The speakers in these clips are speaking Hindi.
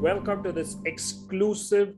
welcome to this exclusive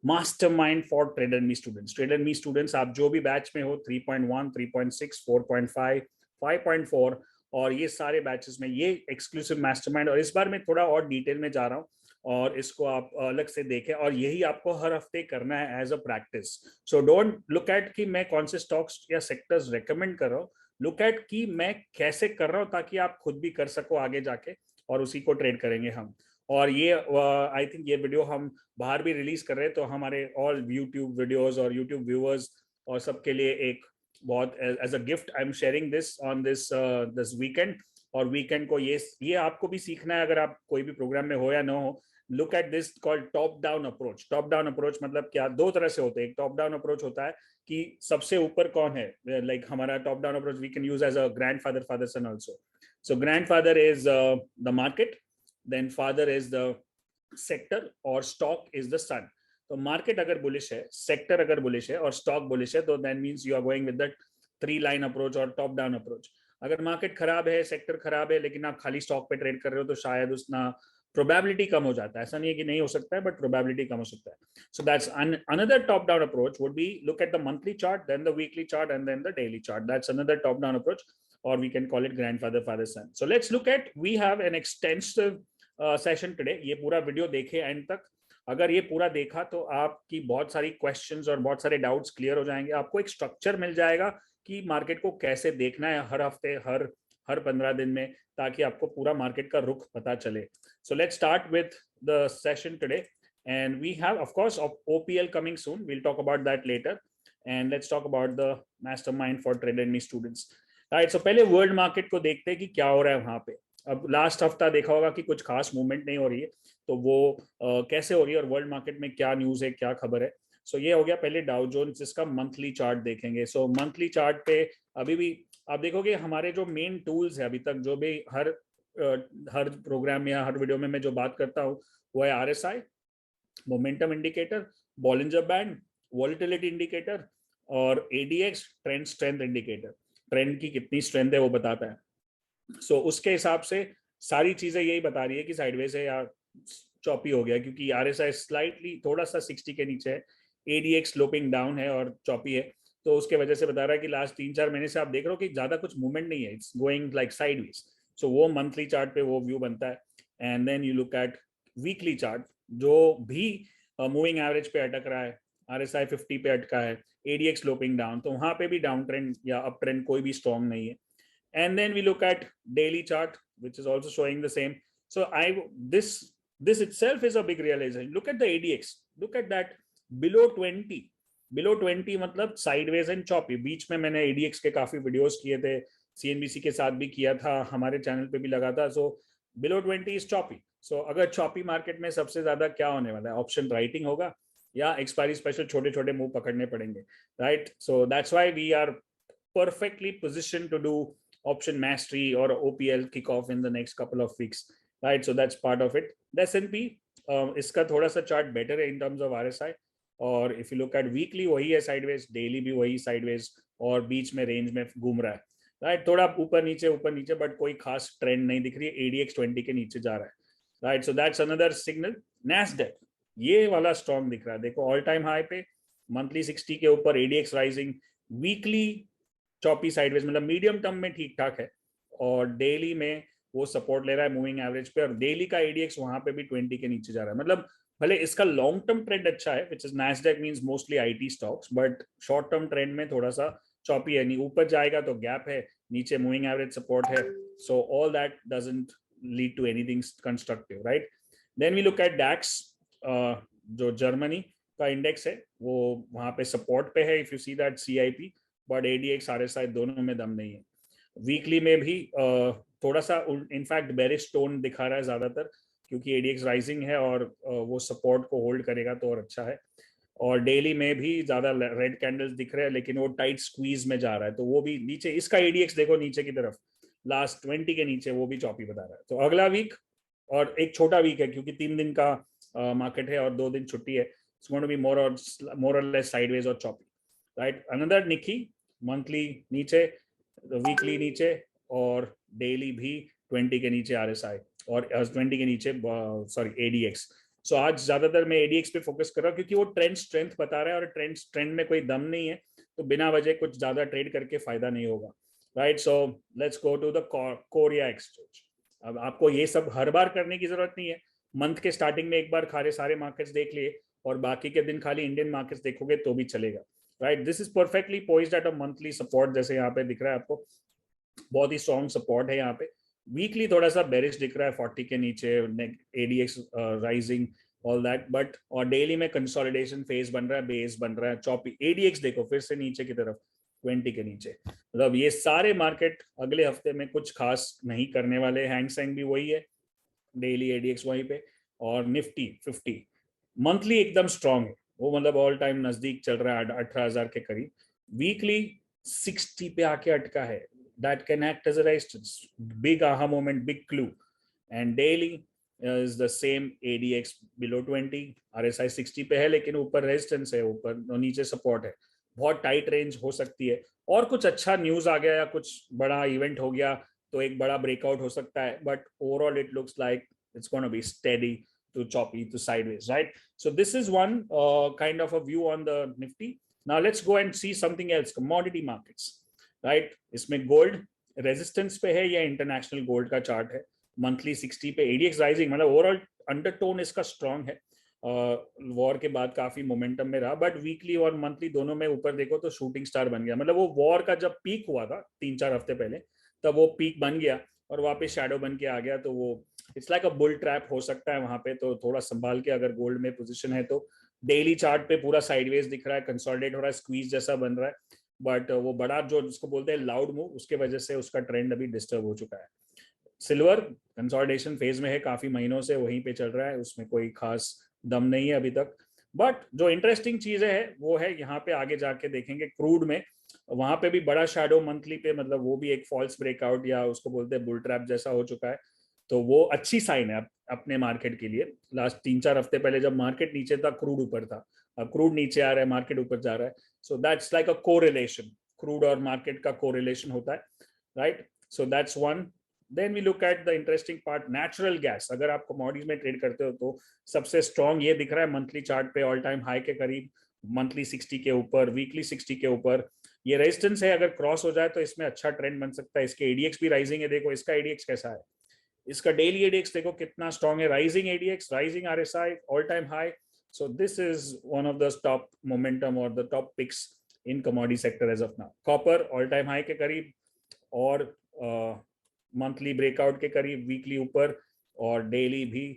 mastermind for Trade and Me students. Trade and Me students, आप जो भी बैच में हो 3.1, 3.6, 4.5, 5.4 और ये सारे बैचेस में ये एक्सक्लूसिव मास्टरमाइंड, और इस बार मैं थोड़ा और डिटेल में जा रहा हूँ और इसको आप अलग से देखें, और यही आपको हर हफ्ते करना है as a practice. So don't look at कि मैं कौन से स्टॉक्स या सेक्टर्स रेकमेंड कर रहा हूँ, लुक एट कि मैं कैसे कर रहा हूँ ताकि आप खुद भी कर सको आगे जाके, और उसी को ट्रेड करेंगे हम. और ये आई थिंक ये वीडियो हम बाहर भी रिलीज कर रहे हैं, तो हमारे ऑल यूट्यूब वीडियोस और यूट्यूब व्यूअर्स और सबके लिए एक बहुत as a gift I am sharing this on this weekend. और वीकेंड को ये आपको भी सीखना है, अगर आप कोई भी प्रोग्राम में हो या ना हो. Look at this called top down approach. Top down approach मतलब क्या, दो तरह से होते हैं. एक टॉप डाउन अप्रोच होता है कि सबसे ऊपर कौन है, लाइक हमारा top down approach we can use as a grandfather, father son also. So grandfather is the market, then father is the sector और stock is the sun. तो मार्केट अगर बुलिश है, सेक्टर अगर बुलिश है और स्टॉक बुलिश है, तो that means you are going with that 3 line approach और टॉप डाउन अप्रोच. अगर मार्केट खराब है, सेक्टर खराब है, लेकिन आप खाली स्टॉक पे ट्रेड कर रहे हो, तो शायद उसना प्रोबेबिलिटी कम हो जाता है. ऐसा नहीं है कि नहीं हो सकता है, बट प्रोबेबिलिटी कम हो सकता है. So that's another top down approach would be look at the monthly chart, then the weekly chart and then the daily chart. That's another top down approach, or we can call it grandfather, father, son. So let's look at, we have an extensive session today. ये पूरा वीडियो देखे एंड तक. अगर ये पूरा देखा तो आपकी बहुत सारी क्वेश्चंस और बहुत सारे डाउट्स क्लियर हो जाएंगे. आपको एक स्ट्रक्चर मिल जाएगा कि मार्केट को कैसे देखना है हर हफ्ते, हर 15 दिन में, ताकि आपको पूरा मार्केट का रुख पता चले. So let's start with the session today, and we have of course OPL coming soon. We'll talk about that later, and let's talk about the mastermind for trade and me students. Right, so पहले वर्ल्ड मार्केट को देखते हैं कि क्या हो रहा है वहां पे. अब लास्ट हफ्ता देखा होगा कि कुछ खास मूवमेंट नहीं हो रही है, तो वो कैसे हो रही है और वर्ल्ड मार्केट में क्या न्यूज है, क्या खबर है. सो ये हो गया पहले डाउ जोन्स, जिसका मंथली चार्ट देखेंगे. सो मंथली चार्ट पे अभी भी आप देखोगे हमारे जो मेन टूल्स है, अभी तक जो भी हर प्रोग्राम में या हर वीडियो में मैं जो बात करता हूँ, वो है RSI, momentum indicator, Bollinger band, volatility indicator, और ADX, trend strength indicator. Trend की कितनी स्ट्रेंथ है वो बताता है. सो उसके हिसाब से सारी चीजें यही बता रही है कि साइडवेज है या चॉपी हो गया, क्योंकि RSI स्लाइटली थोड़ा सा 60 के नीचे है, ADX स्लोपिंग डाउन है और चॉपी है. तो उसके वजह से बता रहा है कि लास्ट 3-4 महीने से आप देख रहे हो कि ज्यादा कुछ मूवमेंट नहीं है, it's going like sideways. So वो मंथली चार्ट पे वो व्यू बनता है. And then you look at weekly chart, जो भी मूविंग एवरेज पे अटक रहा है, RSI 50 पे अटका है, ADX स्लोपिंग डाउन, तो वहां पे भी डाउन ट्रेंड या अप ट्रेंड कोई भी स्ट्रॉन्ग नहीं है. And then we look at daily chart, which is also showing the same. So this itself is a big realization. Look at the ADX, look at that below 20. below 20 मतलब sideways and choppy. बीच में मैंने ADX के काफी वीडियोस किए थे, CNBC के साथ भी किया था, हमारे चैनल पे भी लगा था. So below 20 is choppy. So अगर choppy मार्केट में सबसे ज्यादा क्या होने वाला है, ऑप्शन राइटिंग होगा या एक्सपायरी स्पेशल छोटे छोटे मूव पकड़ने पड़ेंगे. Right, so that's why we are perfectly positioned to do option mastery or OPL kickoff in the next couple of weeks, right? So that's part of it. The S&P, इसका थोड़ा सा चार्ट बेटर है in terms of RSI, और if you look at weekly वही है sideways, daily भी वही sideways, और बीच में रेंज में घूम रहा है. राइट, थोड़ा ऊपर नीचे, बट कोई खास ट्रेंड नहीं दिख रही है. ADX 20 के नीचे जा रहा है. Right, so that's another signal. NASDAQ ये वाला स्ट्रॉन्ग दिख रहा है, देखो ऑल टाइम हाई पे, मंथली 60 के ऊपर, ADX rising, weekly choppy sideways, मतलब मीडियम टर्म में ठीक ठाक है, और डेली में वो सपोर्ट ले रहा है मूविंग एवरेज पे, और डेली का ADX वहां पे भी 20 के नीचे जा रहा है. मतलब भले इसका लॉन्ग टर्म ट्रेंड अच्छा है, which is NASDAQ means mostly IT stocks, but short term trend में थोड़ा सा चॉपी है. नहीं ऊपर जाएगा तो गैप है, नीचे मूविंग एवरेज सपोर्ट है. So all that doesn't lead to anything constructive. Right, then we look at DAX, जो जर्मनी का इंडेक्स है, वो वहां पे सपोर्ट पे है. If you see that CIP, but ADX RSI दोनों में दम नहीं है. वीकली में भी थोड़ा सा इनफैक्ट बेरिश टोन दिखा रहा है ज्यादातर, क्योंकि ADX राइजिंग है और वो सपोर्ट को होल्ड करेगा तो और अच्छा है. और डेली में भी ज्यादा रेड कैंडल्स दिख रहे हैं, लेकिन वो टाइट स्क्वीज में जा रहा है, तो वो भी नीचे. इसका ADX देखो नीचे की तरफ, लास्ट 20 के नीचे, वो भी चॉपी बता रहा है. तो अगला वीक, और एक छोटा वीक है क्योंकि 3 दिन का मार्केट है और 2 दिन छुट्टी है, it's going to be more और लेस साइडवेज और choppy. Right, another Nikkei, monthly नीचे, वीकली नीचे, और डेली भी 20 के नीचे RSI, और 20 के नीचे सॉरी ADX. सो आज ज्यादातर मैं एडीएक्स पे फोकस कर रहा हूँ क्योंकि वो ट्रेंड स्ट्रेंथ बता रहा है, और ट्रेंड में कोई दम नहीं है, तो बिना वजह कुछ ज्यादा ट्रेड करके फायदा नहीं होगा, right. So let's go to the Korea exchange. अब आपको ये सब हर बार करने की जरूरत नहीं है, मंथ के स्टार्टिंग में एक बार सारे मार्केट्स देख लिए और बाकी के दिन खाली इंडियन मार्केट्स देखोगे तो भी चलेगा, right. This is perfectly poised at a monthly support, जैसे यहाँ पे दिख रहा है आपको, बहुत ही स्ट्रॉन्ग सपोर्ट है यहाँ पे। वीकली थोड़ा सा बेरिश दिख रहा है 40 के नीचे, ADX rising all that, but और डेली में कंसोलिडेशन फेज बन रहा है, बेस बन रहा है चॉपी। एडीएक्स देखो फिर से नीचे की तरफ 20 के नीचे, मतलब ये सारे मार्केट अगले हफ्ते में कुछ खास नहीं करने वाले। हैंगसेंग भी वही है, डेली एडीएक्स वहीं पे, और निफ्टी 50 मंथली एकदम स्ट्रांग है, वो मतलब ऑल टाइम नजदीक चल रहा है 18,000 के करीब। वीकली 60 पे आके अटका है, that can act as a resistance, big aha moment, big clue. And daily is the same, ADX below 20, RSI 60 पे है लेकिन ऊपर रेजिस्टेंस है, ऊपर नीचे सपोर्ट है, बहुत टाइट रेंज हो सकती है। और कुछ अच्छा न्यूज आ गया या कुछ बड़ा इवेंट हो गया तो एक बड़ा ब्रेकआउट हो सकता है, but overall it looks like it's going to be steady to choppy to sideways, right? So this is one kind of a view on the Nifty. Now let's go and see something else, commodity markets, right? इसमें gold resistance पे है, या इंटरनेशनल गोल्ड का चार्ट है, मंथली 60 पे, एडीएक्स राइजिंग, मतलब ओवरऑल अंडरटोन इसका स्ट्रांग है, वॉर के बाद काफी मोमेंटम में रहा, बट वीकली और मंथली दोनों में ऊपर देखो तो शूटिंग स्टार बन गया। मतलब वो वॉर का जब पीक हुआ था 3-4 हफ्ते पहले, तब वो पीक बन गया और वापस शैडो बन के आ गया, तो वो it's like a bull trap हो सकता है वहां पे, तो थोड़ा संभाल के अगर गोल्ड में पोजीशन है तो। डेली चार्ट पे पूरा साइडवेज दिख रहा है, कंसोलिडेट हो रहा है, स्क्वीज जैसा बन रहा है, बट वो बड़ा जो जिसको बोलते हैं लाउड मूव, उसके वजह से उसका ट्रेंड अभी डिस्टर्ब हो चुका है। सिल्वर कंसोलिडेशन फेज में है, काफी महीनों से वहीं पे चल रहा है, उसमें कोई खास दम नहीं है अभी तक। बट जो इंटरेस्टिंग चीजें है वो है यहाँ पे आगे जाके देखेंगे क्रूड में, वहां पे भी बड़ा शैडो मंथली पे, मतलब वो भी एक फॉल्स ब्रेकआउट या उसको बोलते हैं बुल ट्रैप जैसा हो चुका है, तो वो अच्छी साइन है अपने मार्केट के लिए। लास्ट 3-4 हफ्ते पहले जब मार्केट नीचे था, क्रूड ऊपर था, अब क्रूड नीचे आ रहा है, मार्केट ऊपर जा रहा है, so that's like a correlation, crude और मार्केट का कोरिलेशन होता है, right. So that's one. Then we look at the interesting part, natural gas. अगर आप कमोडिटीज में ट्रेड करते हो तो सबसे स्ट्रॉन्ग ये दिख रहा है मंथली चार्ट पे, ऑल टाइम हाई के करीब, मंथली 60 के ऊपर, वीकली 60 के ऊपर, ये रेजिस्टेंस है, अगर क्रॉस हो जाए तो इसमें अच्छा ट्रेंड बन सकता है। इसके एडीएक्स भी राइजिंग है, देखो इसका एडीएक्स कैसा है, इसका डेली एडीएक्स देखो कितना स्ट्रॉन्ग है, rising ADX, rising RSI, all time high. So this is one of the top momentum और the top picks in commodity sector as of now. Copper all time high के करीब और मंथली ब्रेकआउट के करीब, वीकली ऊपर, और डेली भी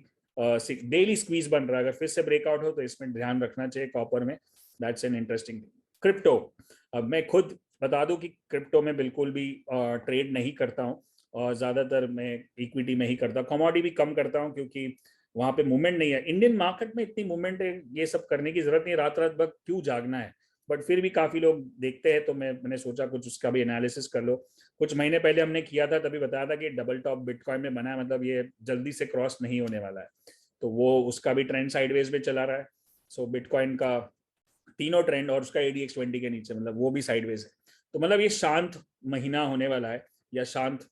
डेली स्क्वीज बन रहा है। अगर फिर से ब्रेकआउट हो तो इसमें ध्यान रखना चाहिए कॉपर में, दैट्स एन इंटरेस्टिंग। क्रिप्टो, अब मैं खुद बता दूं कि क्रिप्टो में बिल्कुल भी ट्रेड नहीं करता हूँ, और ज्यादातर मैं इक्विटी में ही करता हूँ, कमोडिटी भी कम करता हूँ क्योंकि वहां पे मूवमेंट नहीं है। इंडियन मार्केट में इतनी मूवमेंट है, ये सब करने की जरूरत नहीं, रात रात भर क्यों जागना है, बट फिर भी काफी लोग देखते हैं, तो मैंने सोचा कुछ उसका भी एनालिसिस कर लो। कुछ महीने पहले हमने किया था, तभी बताया था कि डबल टॉप बिटकॉइन में बना है, मतलब ये जल्दी से क्रॉस नहीं होने वाला है, तो वो उसका भी ट्रेंड साइडवेज में चला रहा है। सो बिटकॉइन का तीनों ट्रेंड और उसका एडीएक्स 20 के नीचे, मतलब वो भी साइडवेज है, तो मतलब ये शांत महीना होने वाला है, या शांत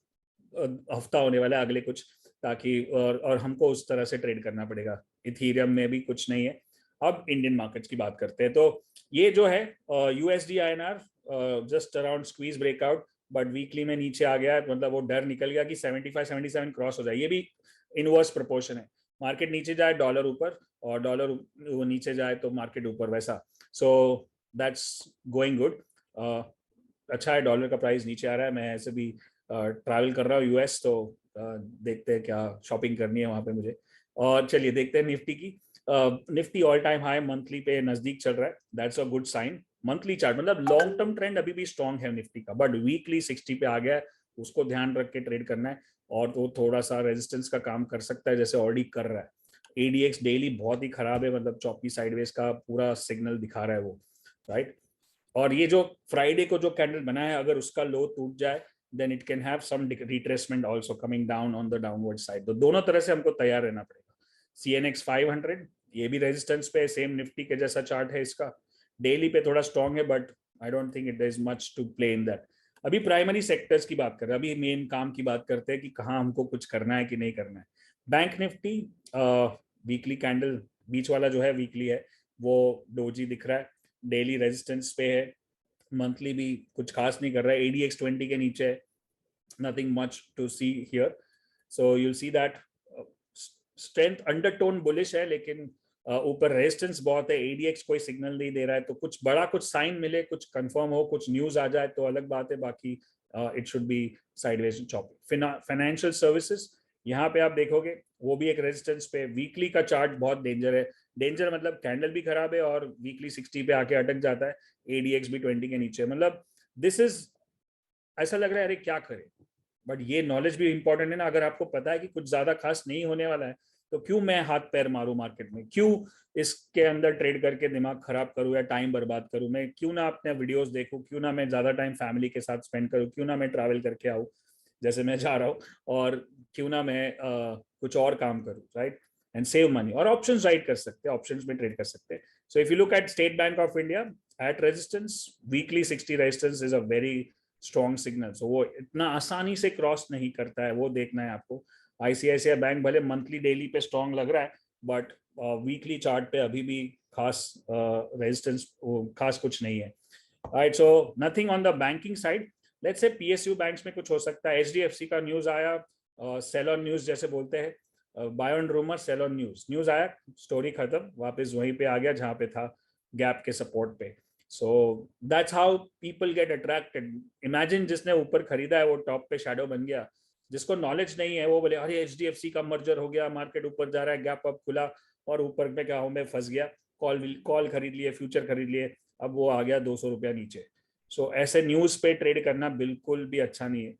हफ्ता होने वाला है अगले कुछ, ताकि और हमको उस तरह से ट्रेड करना पड़ेगा। इथीरियम में भी कुछ नहीं है। अब इंडियन मार्केट्स की बात करते हैं, तो ये जो है USD INR just around squeeze breakout, but weekly में नीचे आ गया, मतलब वो डर निकल गया कि 75-77 क्रॉस हो जाए, ये भी इनवर्स प्रोपोर्शन है, मार्केट नीचे जाए डॉलर ऊपर, और डॉलर वो नीचे जाए तो मार्केट ऊपर, वैसा। सो दैट्स गोइंग गुड, अच्छा है, डॉलर का प्राइस नीचे आ रहा है। मैं ऐसे भी ट्रैवल कर रहा हूँ यूएस, तो देखते हैं क्या शॉपिंग करनी है वहां पे मुझे। और चलिए देखते हैं निफ्टी की। Nifty all time high monthly पे नजदीक चल रहा है, that's a good sign. Monthly chart मतलब लॉन्ग टर्म ट्रेंड अभी भी स्ट्रॉन्ग है निफ्टी का, बट वीकली 60 पे आ गया है, उसको ध्यान रख के ट्रेड करना है, और तो थोड़ा सा रेजिस्टेंस का काम कर सकता है, जैसे ऑलरेडी कर रहा है। एडीएक्स डेली बहुत ही खराब है, मतलब चौपी साइडवेज का पूरा सिग्नल दिखा रहा है वो, राइट। और ये जो फ्राइडे को जो कैंडल बना है, अगर उसका लो टूट जाए then it can have some retracement also coming down on the downward side, तो दोनों तरह से हमको तैयार रहना पड़ेगा। CNX 500 ये भी रेजिस्टेंस पे, सेम निफ्टी के जैसा चार्ट है इसका, डेली पे थोड़ा स्ट्रॉन्ग है, but I don't think it is much to play in that. अभी प्राइमरी सेक्टर्स की बात कर रहे हैं, अभी मेन काम की बात करते हैं कि कहाँ हमको कुछ करना है कि नहीं करना है। बैंक निफ्टी वीकली कैंडल बीच वाला जो है वीकली है वो डोजी दिख रहा है, डेली रेजिस्टेंस पे है, मंथली भी कुछ खास नहीं कर रहा है, ADX 20 के नीचे है, nothing much to see here. So you'll see that strength undertone bullish है, लेकिन ऊपर रेजिस्टेंस बहुत है, ADX कोई सिग्नल नहीं दे रहा है, तो कुछ बड़ा कुछ साइन मिले, कुछ कंफर्म हो, कुछ न्यूज आ जाए तो अलग बात है, बाकी it should B sideways chopping. Financial services यहाँ पे आप देखोगे वो भी एक रेजिस्टेंस पे, वीकली का चार्ट बहुत डेंजर है, डेंजर मतलब कैंडल भी खराब है और वीकली 60 पे आके अटक जाता है, ADX भी 20 के नीचे, मतलब दिस इज ऐसा लग रहा है अरे क्या करें, बट ये नॉलेज भी इंपॉर्टेंट है ना, अगर आपको पता है कि कुछ ज्यादा खास नहीं होने वाला है तो क्यों मैं हाथ पैर मारूं मार्केट में, क्यों इसके अंदर ट्रेड करके दिमाग खराब करूं या टाइम बर्बाद करूं, मैं क्यों ना अपने वीडियोस देखूं, क्यों ना मैं ज्यादा टाइम फैमिली के साथ स्पेंड करूं, क्यों ना मैं ट्रैवल करके आऊं जैसे मैं जा रहा हूं, और क्यों ना मैं कुछ और काम करूं, राइट, एंड सेव मनी, और ऑप्शंस राइट कर सकते हैं, ऑप्शंस में ट्रेड कर सकते हैं। So if you look at State Bank of India at resistance, weekly 60 resistance is a very strong signal, so वो इतना आसानी से क्रॉस नहीं करता है, वो देखना है आपको। ICICI बैंक भले मंथली डेली पे स्ट्रॉन्ग लग रहा है, बट वीकली चार्ट पे अभी भी खास रेजिस्टेंस खास कुछ नहीं है, right. So nothing on the banking side, let's say PSU banks में कुछ हो सकता है, HDFC का न्यूज आया, सेल ऑन न्यूज जैसे बोलते हैं, buy on rumour sell on news, news आया, स्टोरी खत्म, वापस वहीं पे आ गया जहां पे था, गैप के सपोर्ट पे। So that's how people get attracted. Imagine जिसने ऊपर खरीदा है वो टॉप पे शैडो बन गया, जिसको नॉलेज नहीं है वो बोले अरे HDFC का मर्जर हो गया, मार्केट ऊपर जा रहा है, गैप अप खुला और ऊपर पे क्या हो मैं फंस गया, कॉल खरीद लिए, फ्यूचर खरीद लिए, अब वो आ गया 200 रुपया नीचे। सो ऐसे न्यूज पे ट्रेड करना बिल्कुल भी अच्छा नहीं है,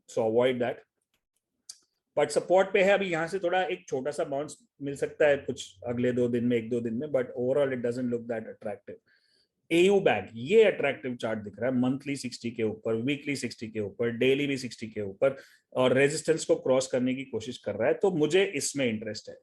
सो अवॉइड दैट। बट सपोर्ट पे है, अभी यहाँ से थोड़ा एक छोटा सा बाउंस मिल सकता है कुछ अगले 2 दिन में, 1-2 दिन में, but overall it doesn't look that attractive. AU bank ये अट्रैक्टिव चार्ट दिख रहा है, मंथली 60 के ऊपर, वीकली 60 के ऊपर, डेली भी 60 के ऊपर, और रेजिस्टेंस को क्रॉस करने की कोशिश कर रहा है, तो मुझे इसमें इंटरेस्ट है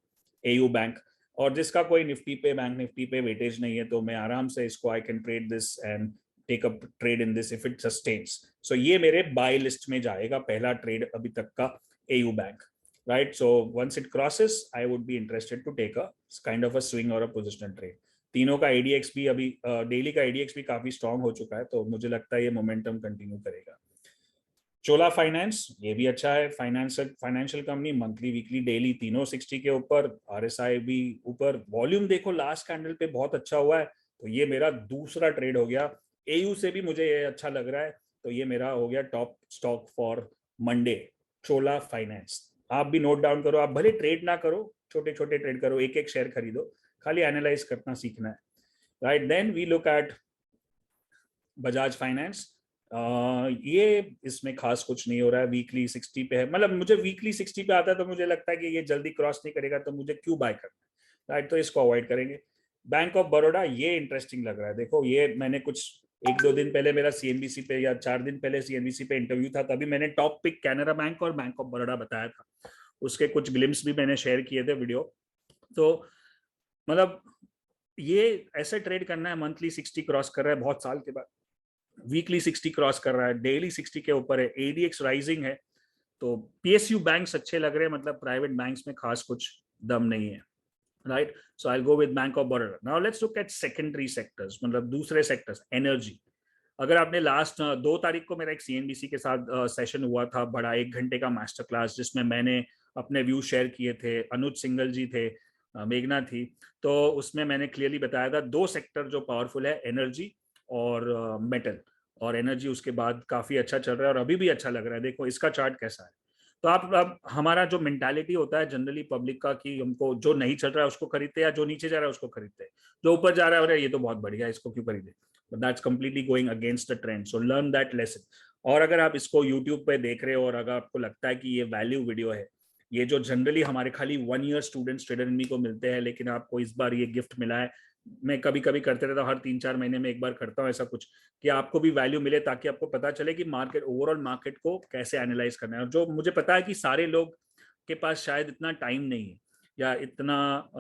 AU बैंक, और जिसका कोई निफ्टी पे बैंक निफ्टी पे वेटेज नहीं है तो मैं आराम से इसको I can trade this and take up trade in this if it sustains. So ये मेरे बाय लिस्ट में जाएगा, पहला ट्रेड अभी तक का AU bank, right. So once it crosses I would be interested to take a kind of a swing और अ पोजिशनल ट्रेड। तीनों का ADX भी अभी डेली का ADX भी काफी स्ट्रांग हो चुका है, तो मुझे लगता है ये मोमेंटम कंटिन्यू करेगा। चोला फाइनेंस ये भी अच्छा है, financial company, monthly weekly daily तीनों 60 के ऊपर, RSI भी ऊपर, वॉल्यूम देखो लास्ट कैंडल पे बहुत अच्छा हुआ है, तो ये मेरा दूसरा ट्रेड हो गया। AU से भी मुझे ये अच्छा लग रहा है, तो ये मेरा हो गया top stock for Monday, Chola finance. आप भी नोट डाउन करो, आप भले ट्रेड ना करो, छोटे छोटे ट्रेड करो, एक एक शेयर खरीदो, खाली एनालाइज करना सीखना है, right. Then we look at Bajaj finance, ये इसमें खास कुछ नहीं हो रहा है, वीकली 60 पे है, मतलब मुझे वीकली 60 पे आता है तो मुझे लगता है कि ये जल्दी क्रॉस नहीं करेगा, तो मुझे क्यों बाय करना है, राइट, तो इसको अवॉइड करेंगे। बैंक ऑफ बड़ौदा ये इंटरेस्टिंग लग रहा है, देखो ये मैंने कुछ 1-2 दिन पहले मेरा CNBC पे या 4 दिन पहले CNBC पे इंटरव्यू था, तभी मैंने टॉप पिक कैनरा बैंक और बैंक ऑफ बड़ौदा बताया था, उसके कुछ ग्लिम्स भी मैंने शेयर किए थे वीडियो। तो मतलब ये ऐसे ट्रेड करना है, मंथली 60 क्रॉस कर रहा है बहुत साल के बाद, वीकली 60 क्रॉस कर रहा है, डेली 60 के ऊपर है, ADX राइजिंग है, तो PSU बैंक्स अच्छे लग रहे हैं, मतलब प्राइवेट बैंक्स में खास कुछ दम नहीं है, right. So I go with bank of Baroda. Now let's look at secondary sectors, मतलब दूसरे सेक्टर्स, एनर्जी। अगर आपने लास्ट 2 तारीख को मेरा एक CNBC के साथ सेशन हुआ था, बड़ा 1 घंटे का मास्टर क्लास, जिसमें मैंने अपने व्यू शेयर किए थे, अनुज सिंगल जी थे, मेघना थी, तो उसमें मैंने क्लियरली बताया था 2 सेक्टर जो पावरफुल है, एनर्जी और मेटल, और एनर्जी उसके बाद काफी अच्छा चल रहा है और अभी भी अच्छा लग रहा है, देखो इसका चार्ट कैसा है। तो आप अब हमारा जो मेंटालिटी होता है जनरली पब्लिक का, कि हमको जो नहीं चल रहा है उसको खरीदते हैं, या जो नीचे जा रहा है उसको खरीदते हैं, जो ऊपर जा रहा है ये तो बहुत बढ़िया है, इसको क्यों खरीदे, but that's completely going against the trend, so learn that lesson। और अगर आप इसको YouTube पे देख रहे हो और अगर आपको लगता है कि ये वैल्यू वीडियो है, ये जो जनरली हमारे खाली 1 ईयर स्टूडेंट्स ट्रेडर मी को मिलते हैं, लेकिन आपको इस बार ये गिफ्ट मिला है, मैं कभी कभी करते रहता हूँ, हर 3-4 महीने में एक बार करता हूँ ऐसा कुछ, कि आपको भी वैल्यू मिले, ताकि आपको पता चले कि मार्केट, ओवरऑल मार्केट को कैसे एनालाइज करना है। और जो मुझे पता है कि सारे लोग के पास शायद इतना टाइम नहीं है, या इतना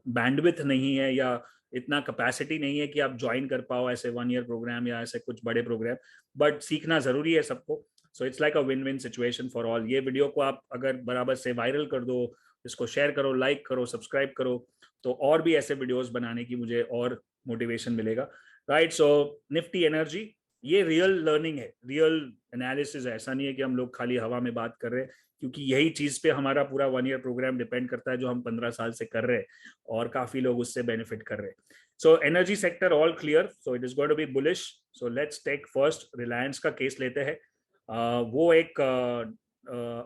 बैंडविथ नहीं है, या इतना कैपेसिटी नहीं है कि आप ज्वाइन कर पाओ ऐसे 1 ईयर प्रोग्राम या ऐसे कुछ बड़े प्रोग्राम, बट सीखना जरूरी है सबको। So it's like a win win situation for all. ये वीडियो को आप अगर बराबर से वायरल कर दो इसको शेयर करो, लाइक करो, सब्सक्राइब करो, तो और भी ऐसे वीडियोस बनाने की मुझे और मोटिवेशन मिलेगा, राइट। सो निफ्टी एनर्जी, ये रियल लर्निंग है, रियल एनालिसिस है, ऐसा नहीं है कि हम लोग खाली हवा में बात कर रहे हैं, क्योंकि यही चीज पे हमारा पूरा 1 ईयर प्रोग्राम डिपेंड करता है जो हम 15 साल से कर रहे हैं, और काफी लोग उससे बेनिफिट कर रहे हैं। So energy sector all clear, so it is going to be bullish. So let's take first Reliance का केस लेते हैं। वो एक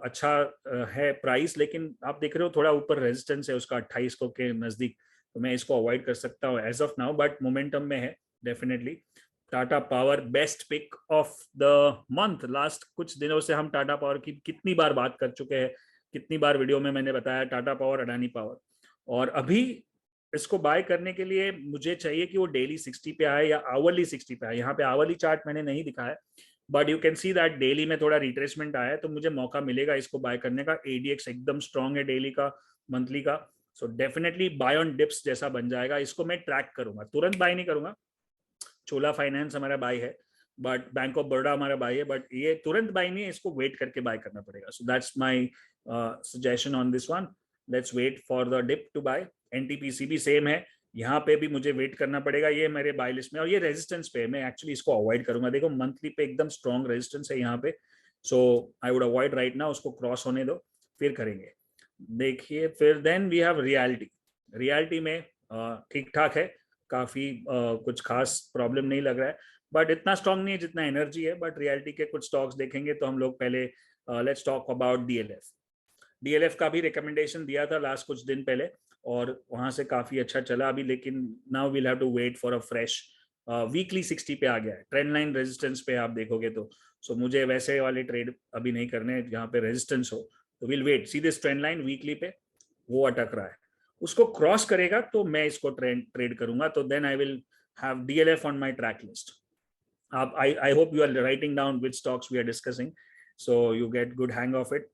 अच्छा है प्राइस, लेकिन आप देख रहे हो थोड़ा ऊपर रेजिस्टेंस है उसका 28 को के नजदीक, तो मैं इसको अवॉइड कर सकता हूँ as of now, but momentum में है definitely. Tata power best pick of the month. Last कुछ दिनों से हम टाटा पावर की कितनी बार बात कर चुके हैं, कितनी बार वीडियो में मैंने बताया टाटा पावर, अडानी पावर, और अभी इसको बाय करने के लिए मुझे चाहिए कि वो डेली 60 पे आए या आवरली 60 पे आए। यहाँ पे आवरली चार्ट मैंने नहीं दिखाया, but you can see that daily में थोड़ा रिट्रेसमेंट आया है, तो मुझे मौका मिलेगा इसको बाय करने का। एडीएक्स एकदम स्ट्रांग है डेली का, मंथली का, so definitely buy on dips जैसा बन जाएगा। इसको मैं ट्रैक करूंगा, तुरंत बाय नहीं करूंगा। चोला फाइनेंस हमारा बाय है, बट बैंक ऑफ बड़ौदा हमारा बाय है, बट ये तुरंत बाय नहीं है, इसको वेट करके बाय करना पड़ेगा। So that's my suggestion on this one. Let's wait for the dip to buy. NTPC भी सेम है, यहाँ पे भी मुझे वेट करना पड़ेगा, ये मेरे बाय लिस्ट में, और ये रेजिस्टेंस पे मैं एक्चुअली इसको अवॉइड करूंगा। देखो मंथली पे एकदम स्ट्रॉन्ग रेजिस्टेंस है यहाँ पे, so I would avoid right now, उसको क्रॉस होने दो फिर करेंगे। देखिए फिर then we have reality. Reality में ठीक ठाक है, काफी कुछ खास प्रॉब्लम नहीं लग रहा है, बट इतना स्ट्रांग नहीं है जितना एनर्जी है। बट रियलिटी के कुछ स्टॉक्स देखेंगे तो हम लोग पहले let's talk about DLF. DLF का भी रिकमेंडेशन दिया था लास्ट कुछ दिन पहले, और वहां से काफी अच्छा चला अभी, लेकिन now we'll have to wait for a fresh. Weekly 60 पे आ गया है, ट्रेंड लाइन रेजिस्टेंस पे आप देखोगे तो। सो मुझे वैसे वाले ट्रेड अभी नहीं करने जहाँ पे रेजिस्टेंस हो, तो will wait. See this trend line weekly पे वो अटक रहा है, उसको क्रॉस करेगा तो मैं इसको ट्रेड करूंगा, तो then I will have DLF on my track list. आप I hope you are writing down which stocks we are discussing, so you get good hang of it.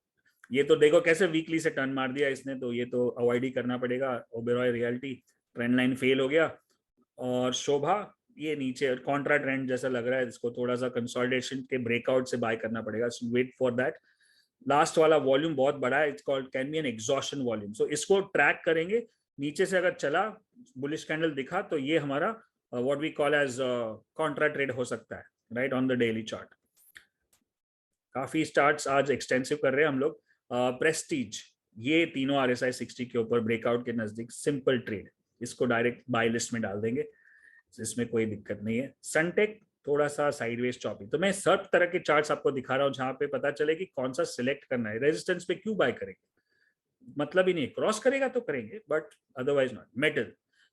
ये तो देखो कैसे वीकली से टर्न मार दिया इसने, तो ये तो अवॉइड ही करना पड़ेगा। Oberoi reality trend line fail हो गया, और शोभा ये नीचे कॉन्ट्रा ट्रेंड जैसा लग रहा है, इसको थोड़ा सा कंसोलिडेशन के ब्रेकआउट से बाय करना पड़ेगा, so wait for that. Last वाला वॉल्यूम बहुत बड़ा है, it's called can be an exhaustion volume, so इसको ट्रैक करेंगे। नीचे से अगर चला, बुलिश कैंडल दिखा, तो ये हमारा what we call as contra trade हो सकता है, right, on the daily chart. काफी स्टार्ट्स आज एक्सटेंसिव कर रहे हैं हम लोग। प्रेस्टीज, ये तीनों आरएसआई 60 के ऊपर ब्रेकआउट के नजदीक, सिंपल ट्रेड, इसको डायरेक्ट बाय लिस्ट में डाल देंगे, इसमें कोई दिक्कत नहीं है। सनटेक थोड़ा सा साइडवेज चॉपी, तो मैं सब तरह के चार्ट्स आपको दिखा रहा हूँ जहां पे पता चले कि कौन सा सिलेक्ट करना है। रेजिस्टेंस पे क्यों बाय करेंगे, मतलब ही नहीं, क्रॉस करेगा तो करेंगे, बट अदरवाइज नॉट। मेटल,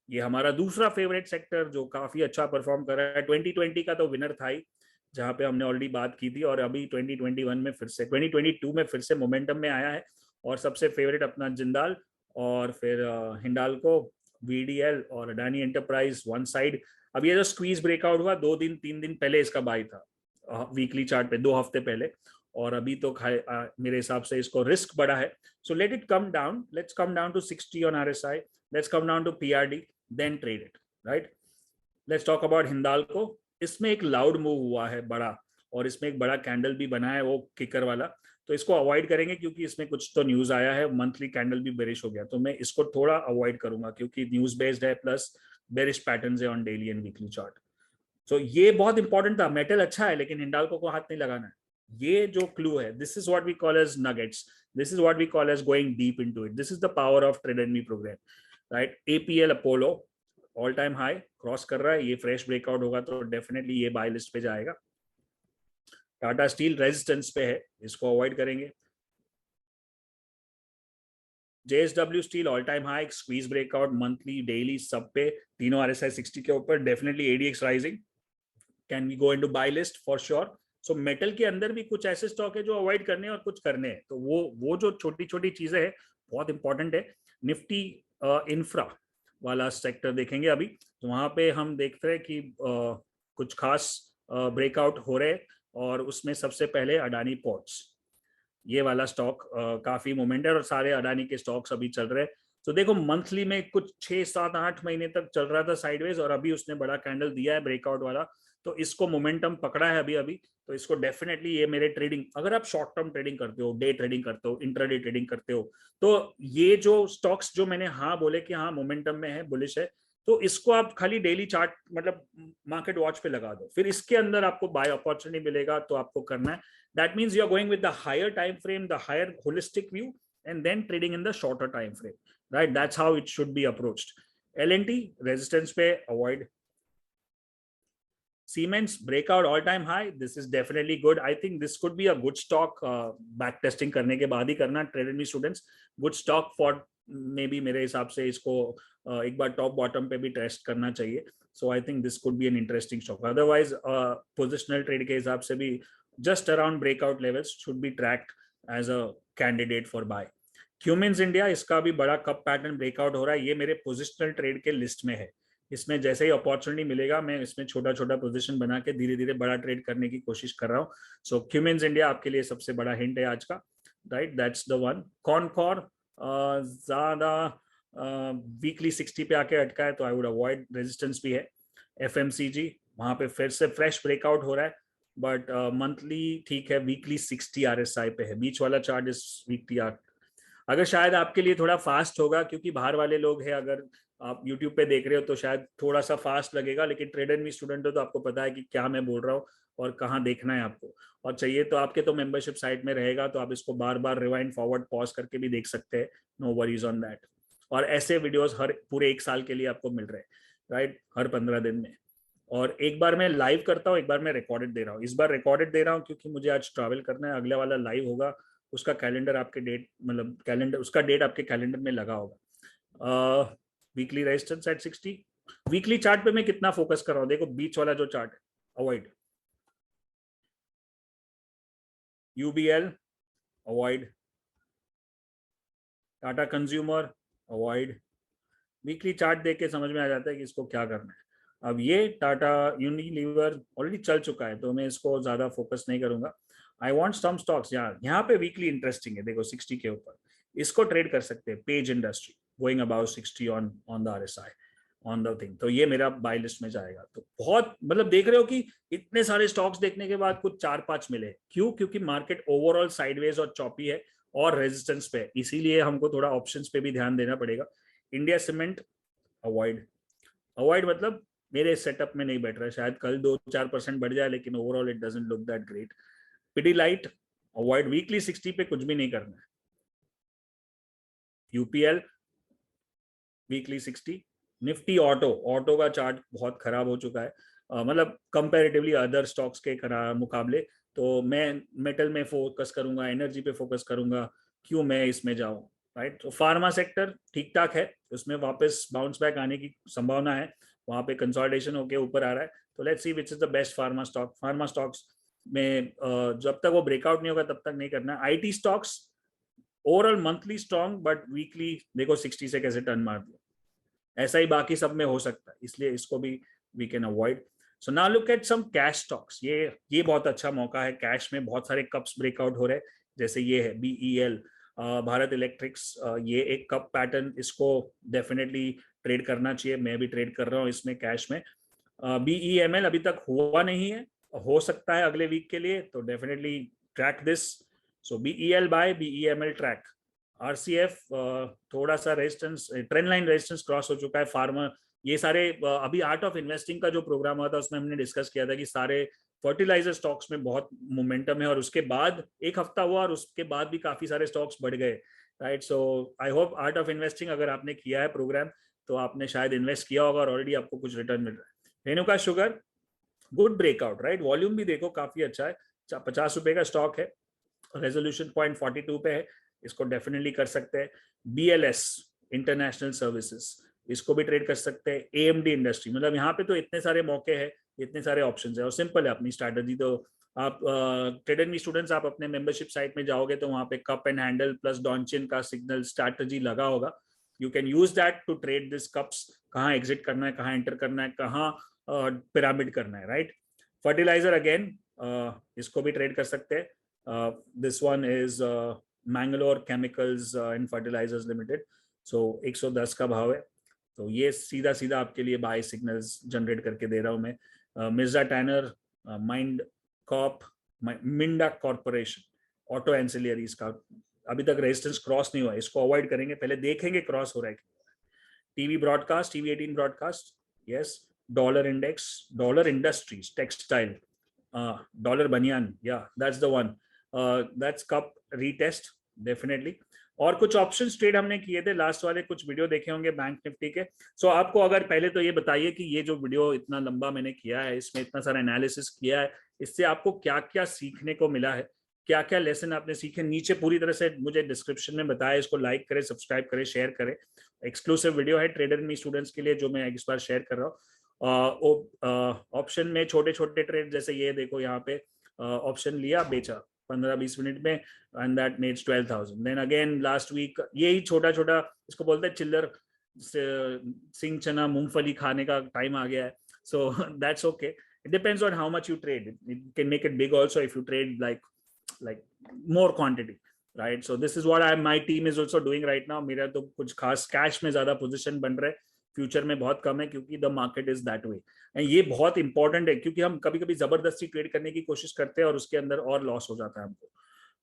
ये हमारा दूसरा फेवरेट सेक्टर जो काफी अच्छा परफॉर्म कर रहा है। 2020 का तो विनर था ही, जहां पे हमने ऑलरेडी बात की थी, और अभी 2021 में फिर से, 2022 में फिर से मोमेंटम में आया है। और सबसे फेवरेट अपना जिंदाल, और फिर हिंडाल्को, वीडीएल और अडानी एंटरप्राइज वन साइड। अब ये जो स्क्वीज ब्रेकआउट हुआ 2-3 दिन पहले इसका बाय था वीकली चार्ट पे, 2 हफ्ते पहले, और अभी तो मेरे हिसाब से इसको रिस्क बड़ा है। So let it come down, let's come down to 60 on RSI, let's come down to PRD, then trade it, right. Let's talk about Hindalco. इसमें एक लाउड मूव हुआ है बड़ा, और इसमें एक बड़ा कैंडल भी बना है वो किकर वाला, तो इसको अवॉइड करेंगे क्योंकि इसमें कुछ तो न्यूज आया है, मंथली कैंडल भी बेरिश हो गया, तो मैं इसको थोड़ा अवॉइड करूंगा क्योंकि न्यूज बेस्ड है, प्लस बेरिश पैटर्न्स है on daily and weekly chart. So ये बहुत इंपॉर्टेंट था। मेटल अच्छा है लेकिन हिंडाल्को को हाथ नहीं लगाना है, ये जो क्लू है, this is what we call as nuggets, this is what we call as going deep into it, this is the power of trade and me program, right. APL Apollo all time high cross कर रहा है, ये फ्रेश ब्रेकआउट होगा तो डेफिनेटली ये बाय लिस्ट पे जाएगा। टाटा स्टील रेजिस्टेंस पे है, इसको अवॉइड करेंगे। JSW steel all time high, squeeze breakout monthly daily सब पे, तीनों आरएसआई 60 के ऊपर, definitely ADX rising, can we go into buy list for sure. So metal के अंदर भी कुछ ऐसे स्टॉक है जो अवॉइड करने और कुछ करने हैं, तो वो जो छोटी छोटी चीजें हैं बहुत इंपॉर्टेंट है। निफ्टी इंफ्रा वाला सेक्टर देखेंगे अभी, तो वहां पे हम देखते हैं कि कुछ खास ब्रेकआउट हो रहे, और उसमें सबसे पहले अडानी पोर्ट्स, ये वाला स्टॉक काफी मोमेंट है, और सारे अडानी के स्टॉक्स अभी चल रहे हैं। तो देखो मंथली में कुछ 6-7-8 महीने तक चल रहा था साइडवेज, और अभी उसने बड़ा कैंडल दिया है ब्रेकआउट वाला, तो इसको मोमेंटम पकड़ा है अभी अभी, तो इसको डेफिनेटली ये मेरे ट्रेडिंग, अगर आप शॉर्ट टर्म ट्रेडिंग करते हो, डे ट्रेडिंग करते हो, इंट्राडे ट्रेडिंग करते हो, तो ये जो स्टॉक्स जो मैंने हाँ बोले कि हाँ मोमेंटम में है, बुलिश है, तो इसको आप खाली डेली चार्ट मतलब मार्केट वॉच पे लगा दो, फिर इसके अंदर आपको बाय अपॉर्चुनिटी मिलेगा तो आपको करना है. That means you are going with the higher time frame, the higher holistic view, and then trading in the shorter time frame, right? That's how it should be approached. LNT resistance पे avoid. Siemens breakout all time high. This is definitely good. I think this could be a good stock. Back testing करने के बाद ही करना trade me students. Good stock for maybe मेरे हिसाब से इसको एक बार टॉप बॉटम पे भी टेस्ट करना चाहिए. So I think this could be an interesting stock. Otherwise positional trade के हिसाब से भी just around breakout levels should be tracked as a candidate for buy. Cummins India, इसका भी बड़ा कप पैटर्न ब्रेकआउट हो रहा है. ये मेरे पोजिशनल ट्रेड के लिस्ट में है. इसमें जैसे ही अपॉर्चुनिटी मिलेगा मैं इसमें छोटा छोटा पोजीशन बना के धीरे धीरे बड़ा ट्रेड करने की कोशिश कर रहा हूँ. सो क्यूमिंस इंडिया आपके लिए सबसे बड़ा हिंट है आज का, right? That's the one. Concor ज्यादा वीकली 60 पे आके अटका है तो आई वुड अवॉइड. रेजिस्टेंस भी है. FMCG वहां पे फिर से फ्रेश ब्रेकआउट हो रहा है, बट मंथली ठीक है, वीकली 60 RSI पे है. बीच वाला चार्ट इस वीकली आर, अगर शायद आपके लिए थोड़ा फास्ट होगा क्योंकि बाहर वाले लोग हैं, अगर आप YouTube पे देख रहे हो तो शायद थोड़ा सा फास्ट लगेगा, लेकिन ट्रेडर मी स्टूडेंट हो तो आपको पता है कि क्या मैं बोल रहा हूँ और कहाँ देखना है आपको. और चाहिए तो आपके तो मेंबरशिप साइट में रहेगा, तो आप इसको बार बार रिवाइंड फॉरवर्ड पॉज करके भी देख सकते हैं. No worries on that. और ऐसे वीडियोस हर पूरे 1 साल के लिए आपको मिल रहे हैं, राइट? हर 15 दिन में. और एक बार मैं लाइव करता हूँ, एक बार मैं रिकॉर्डेड दे रहा हूँ. इस बार रिकॉर्डेड दे रहा हूँ क्योंकि मुझे आज ट्रैवल करना है. अगले वाला लाइव होगा, उसका कैलेंडर आपके डेट मतलब कैलेंडर, उसका डेट आपके कैलेंडर में लगा होगा. Weekly resistance at 60. Weekly chart पे मैं कितना फोकस कर रहा हूँ, देखो बीच वाला जो चार्ट है, avoid. UBL avoid. Tata consumer avoid. Weekly chart देख के समझ में आ जाता है कि इसको क्या करना है. अब ये टाटा यूनिलीवर ऑलरेडी चल चुका है तो मैं इसको ज्यादा फोकस नहीं करूंगा. I want some stocks. यहाँ पे वीकली इंटरेस्टिंग है, देखो 60 के ऊपर इसको ट्रेड कर सकते हैं. Page industry going about 60 on the RSI on the thing, तो ये मेरा बाय लिस्ट में जाएगा. तो बहुत मतलब देख रहे हो कि इतने सारे स्टॉक्स देखने के बाद कुछ 4-5 मिले. क्यों? क्योंकि मार्केट ओवरऑल साइडवेज और चॉपी है और रेजिस्टेंस पे, इसीलिए हमको थोड़ा ऑप्शंस पे भी ध्यान देना पड़ेगा. India cement avoid. अवॉइड मतलब मेरे सेटअप में नहीं बैठ रहा है. शायद कल 2-4% बढ़ जाए, लेकिन overall it doesn't look that great. Pidilite avoid. Weekly 60 पे कुछ भी नहीं करना है. UPL weekly 60. निफ्टी ऑटो का चार्ट बहुत खराब हो चुका है, मतलब कंपैरेटिवली अदर स्टॉक्स के मुकाबले. तो मैं मेटल में फोकस करूंगा, एनर्जी पे फोकस करूंगा. क्यों मैं इसमें जाऊं, राइट? तो फार्मा सेक्टर ठीक ठाक है, उसमें वापस बाउंस बैक आने की संभावना है. वहां पे कंसोलिडेशन होके ऊपर आ रहा है. तो let's see which is the best pharma stock. Pharma stocks में जब तक वो ब्रेकआउट नहीं होगा तब तक नहीं करना. IT stocks overall monthly strong, but weekly देखो 60 से कैसे टर्न मार दिया. ऐसा ही बाकी सब में हो सकता है, इसलिए इसको भी we can avoid. So now look at some cash stocks. ये बहुत अच्छा मौका है. कैश में बहुत सारे कप्स ब्रेकआउट हो रहे हैं, जैसे ये है BEL, भारत इलेक्ट्रिक्स. ये एक कप पैटर्न, इसको डेफिनेटली ट्रेड करना चाहिए. मैं भी ट्रेड कर रहा हूँ इसमें कैश में. BEML अभी तक हुआ नहीं है, हो सकता है अगले वीक के लिए, तो definitely track this. So BEL buy, BEML track. RCF थोड़ा सा resistance, trend line resistance cross हो चुका है. फार्मर, ये सारे अभी आर्ट ऑफ इन्वेस्टिंग का जो प्रोग्राम हुआ था उसमें हमने डिस्कस किया था कि सारे फर्टिलाइजर स्टॉक्स में बहुत मोमेंटम है, और उसके बाद एक हफ्ता हुआ और उसके बाद भी काफी सारे स्टॉक्स बढ़ गए, right? So I hope art of investing अगर आपने किया है प्रोग्राम तो आपने शायद इन्वेस्ट किया होगा और ऑलरेडी आपको कुछ रिटर्न मिल रहा है. Renuka sugar good breakout, right? Volume भी देखो काफी अच्छा है. 50 रुपए का स्टॉक है, रेजोल्यूशन पॉइंट 42 पे है, इसको डेफिनेटली कर सकते हैं. BLS इंटरनेशनल सर्विसेज, इसको भी ट्रेड कर सकते हैं. AMD इंडस्ट्री, मतलब यहाँ पे तो इतने सारे मौके हैं, इतने सारे ऑप्शंस है, और सिंपल है अपनी स्ट्रैटेजी. तो आप ट्रेडर मी स्टूडेंट्स, आप अपने मेंबरशिप साइट में जाओगे तो वहाँ पे cup and handle plus Donchian का सिग्नल स्ट्रैटेजी लगा होगा. You can use that to trade this cups. कहाँ एग्जिट करना है, कहाँ एंटर करना है, कहाँ पिरामिड करना है, राइट? फर्टिलाइजर अगेन, इसको भी ट्रेड कर सकते हैं. This one is Mangalore chemicals and fertilizers limited. So 110 का भाव है, तो ये सीधा सीधा आपके लिए बाय सिग्नल्स जनरेट करके दे रहा हूं मैं. मिर्जा टैनर, माइंड कॉप, मिंडा कॉर्पोरेशन, ऑटो एंसिलियरीज का अभी तक रेजिस्टेंस क्रॉस नहीं हुआ, इसको अवॉइड करेंगे, पहले देखेंगे क्रॉस हो रहा है। TV broadcast, TV 18 broadcast, yes. Dollar index, dollar industries, textile, dollar बनियान, या that's the one, that's cup retest definitely. और कुछ ऑप्शन ट्रेड हमने किए थे, लास्ट वाले कुछ वीडियो देखे होंगे बैंक निफ्टी के। सो आपको अगर पहले तो ये बताइए कि ये जो वीडियो इतना लंबा मैंने किया है, इसमें इतना सारा एनालिसिस किया है, इससे आपको क्या क्या सीखने को मिला है, क्या क्या लेसन आपने सीखे, नीचे पूरी तरह से मुझे डिस्क्रिप्शन में बताया। इसको लाइक करें, सब्सक्राइब करें, शेयर करें। एक्सक्लूसिव वीडियो है ट्रेडर मी स्टूडेंट्स के लिए जो मैं इस बार शेयर कर रहा हूँ। ऑप्शन में छोटे छोटे ट्रेड, जैसे ये देखो यहाँ पे ऑप्शन लिया, बेचा 15-20 मिनट में, and that makes 12,000। Then again last week यही छोटा छोटा, इसको बोलते हैं चिल्लर, सिंग चना मूंगफली खाने का टाइम आ गया है। So that's okay, it depends on how much you trade. It can make it big also if you trade like more quantity, right? So this is what my team is also doing right now. मेरा तो कुछ खास कैश में ज्यादा पोजीशन बन रहा है, फ्यूचर में बहुत कम है, क्योंकि the market is that way. And ये बहुत इंपॉर्टेंट है, क्योंकि हम कभी कभी जबरदस्ती ट्रेड करने की कोशिश करते हैं और उसके अंदर और लॉस हो जाता है हमको,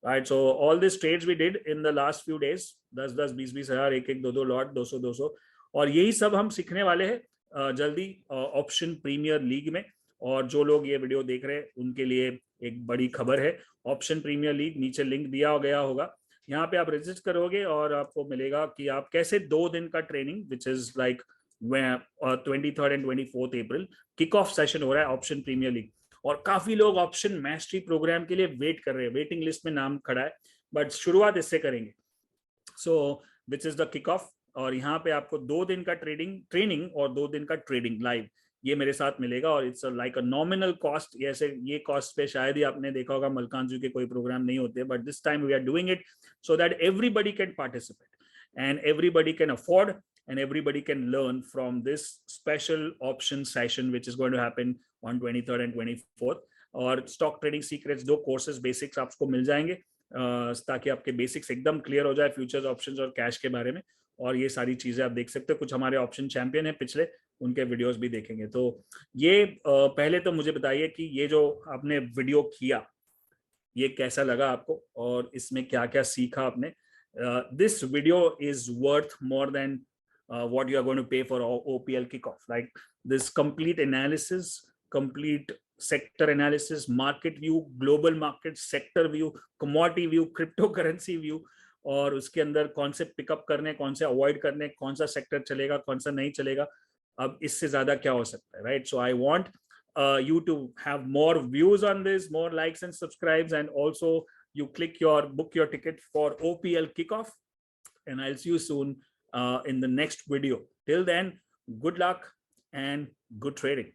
right? So all this trades we did in the last few days, 10-10, 20-20 हजार, एक 2-2 लॉट, 200-200, और यही सब हम सीखने वाले हैं जल्दी ऑप्शन प्रीमियर लीग में। और जो लोग ये वीडियो देख रहे हैं उनके लिए एक बड़ी खबर है, ऑप्शन प्रीमियर लीग, नीचे लिंक दिया गया होगा, यहाँ पे आप रजिस्टर करोगे और आपको मिलेगा कि आप कैसे 2 दिन का training, which is like 23rd and 24th April kick off session हो रहा है ऑप्शन प्रीमियर लीग। और काफी लोग ऑप्शन मैस्टरी प्रोग्राम के लिए वेट कर रहे हैं, वेटिंग लिस्ट में नाम खड़ा है, बट शुरुआत इससे करेंगे। So which is the kick off, और यहाँ पे आपको 2 दिन का ट्रेनिंग और 2 दिन का ट्रेडिंग लाइव ये मेरे साथ मिलेगा, और it's like a nominal cost. ये कॉस्ट पे शायद ही आपने देखा होगा मलकानजू के कोई प्रोग्राम नहीं होते, but this time we are doing it so that everybody can participate and everybody can afford and everybody can learn from this special option session which is going to happen on 23rd and 24th. और stock trading secrets 2 courses basics आपको मिल जाएंगे, ताकि आपके बेसिक्स एकदम क्लियर हो जाए फ्यूचर्स, ऑप्शंस और कैश के बारे में। और ये सारी चीजें आप देख सकते हो, कुछ हमारे ऑप्शन चैंपियन है पिछले, उनके वीडियोस भी देखेंगे। तो ये पहले तो मुझे बताइए कि ये जो आपने वीडियो किया ये कैसा लगा आपको, और इसमें क्या क्या सीखा आपने। This video is worth more than what you are going to pay for OPL kickoff. Like this complete analysis, complete sector analysis, market view, global market, sector view, commodity view, cryptocurrency view, और उसके अंदर कौन से पिकअप करने, कौन से अवॉइड करने, कौन सा सेक्टर चलेगा, कौन सा नहीं चलेगा, अब इससे ज्यादा क्या हो सकता है, right? So I want you to have more views on this, more likes and subscribes, and also you book your ticket for OPL kickoff, and I'll see you soon in the next video. Till then, good luck and good trading.